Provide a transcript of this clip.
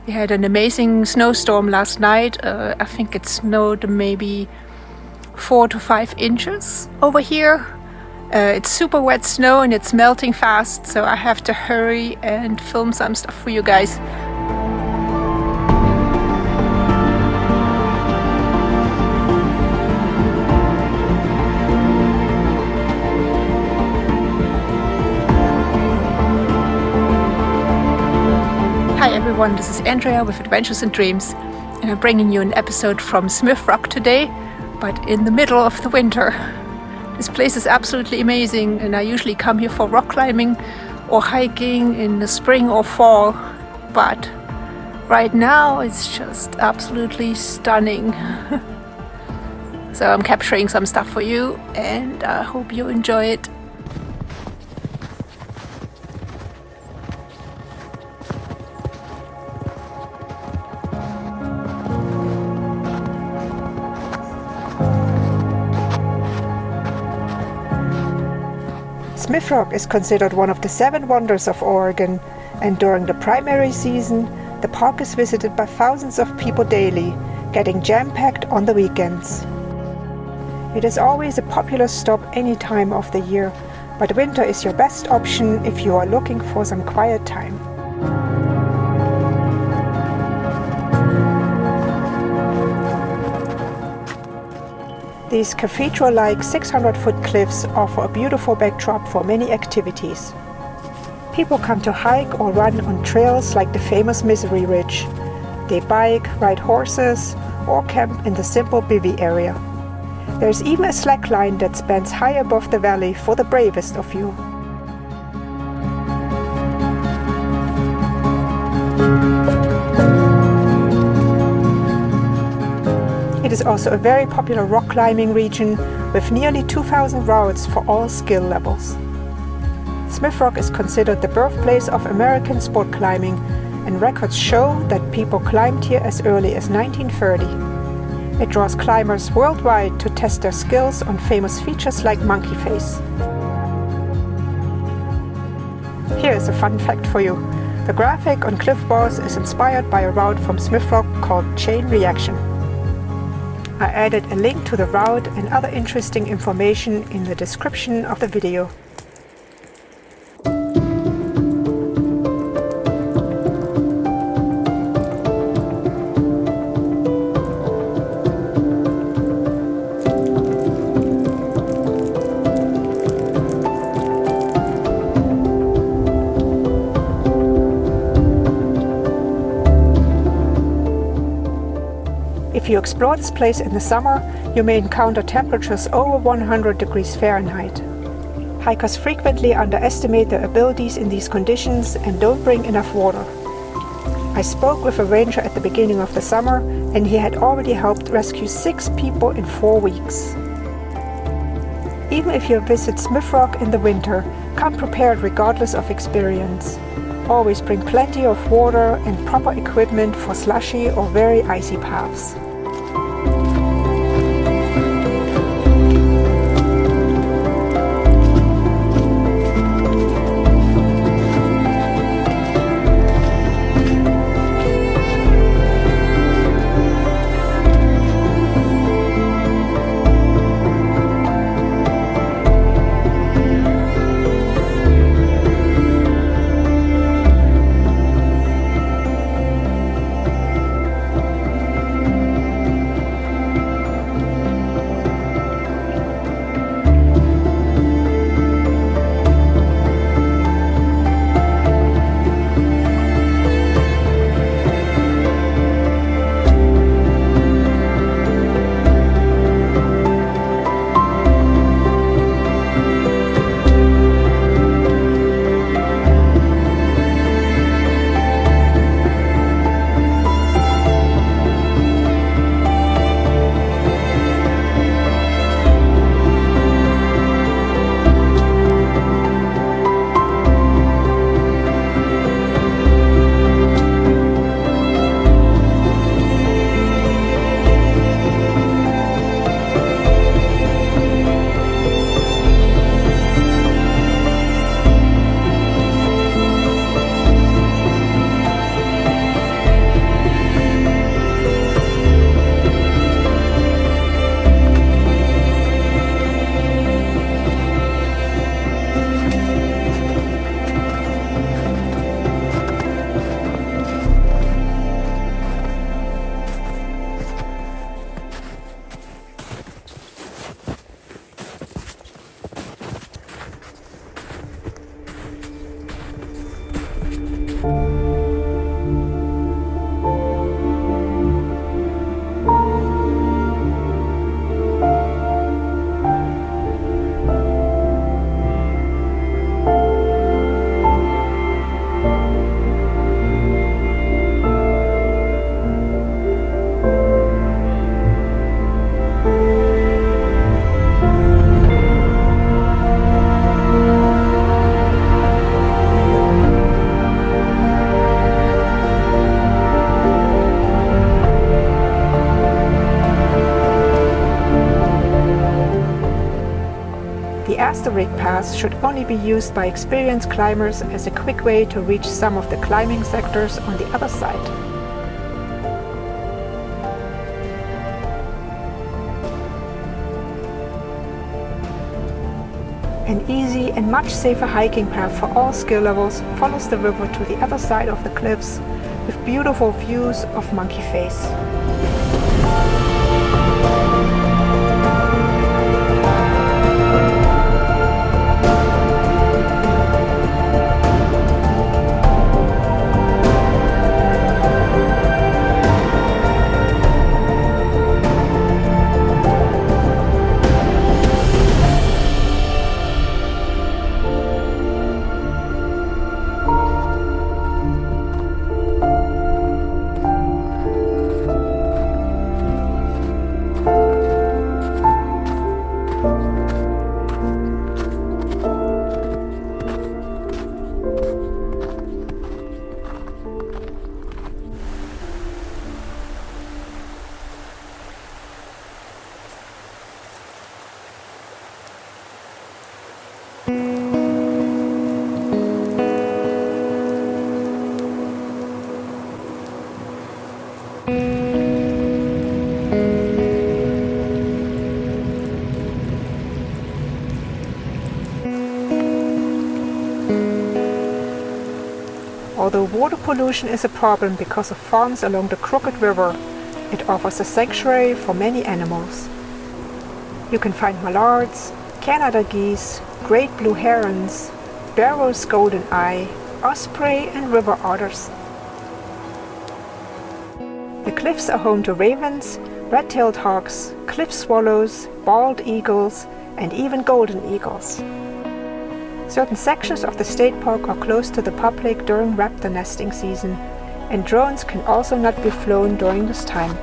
We had an amazing snowstorm last night. I think it snowed maybe 4 to 5 inches over here. It's super wet snow and it's melting fast, so I have to hurry and film some stuff for you guys. Hi everyone, this is Andrea with Adventures and Dreams, and I'm bringing you an episode from Smith Rock today, but in the middle of the winter. This place is absolutely amazing, and I usually come here for rock climbing or hiking in the spring or fall, but right now it's just absolutely stunning. So I'm capturing some stuff for you, and I hope you enjoy it. Smith Rock is considered one of the 7 wonders of Oregon, and during the primary season, the park is visited by thousands of people daily, getting jam-packed on the weekends. It is always a popular stop any time of the year, but winter is your best option if you are looking for some quiet time. These cathedral-like 600-foot cliffs offer a beautiful backdrop for many activities. People come to hike or run on trails like the famous Misery Ridge. They bike, ride horses, or camp in the simple bivvy area. There's even a slack line that spans high above the valley for the bravest of you. It is also a very popular rock climbing region with nearly 2,000 routes for all skill levels. Smith Rock is considered the birthplace of American sport climbing, and records show that people climbed here as early as 1930. It draws climbers worldwide to test their skills on famous features like monkey face. Here is a fun fact for you. The graphic on cliff bars is inspired by a route from Smith Rock called Chain Reaction. I added a link to the route and other interesting information in the description of the video. If you explore this place in the summer, you may encounter temperatures over 100 degrees Fahrenheit. Hikers frequently underestimate their abilities in these conditions and don't bring enough water. I spoke with a ranger at the beginning of the summer, and he had already helped rescue 6 people in 4 weeks. Even if you visit Smith Rock in the winter, come prepared regardless of experience. Always bring plenty of water and proper equipment for slushy or very icy paths. historic paths should only be used by experienced climbers as a quick way to reach some of the climbing sectors on the other side. An easy and much safer hiking path for all skill levels follows the river to the other side of the cliffs with beautiful views of Monkey Face. Although water pollution is a problem because of farms along the crooked river, it offers a sanctuary for many animals. You can find mallards, Canada geese, great blue herons, barrows goldeneye, osprey and river otters. The cliffs are home to ravens, red-tailed hawks, cliff swallows, bald eagles and even golden eagles. Certain sections of the state park are closed to the public during raptor nesting season, and drones can also not be flown during this time.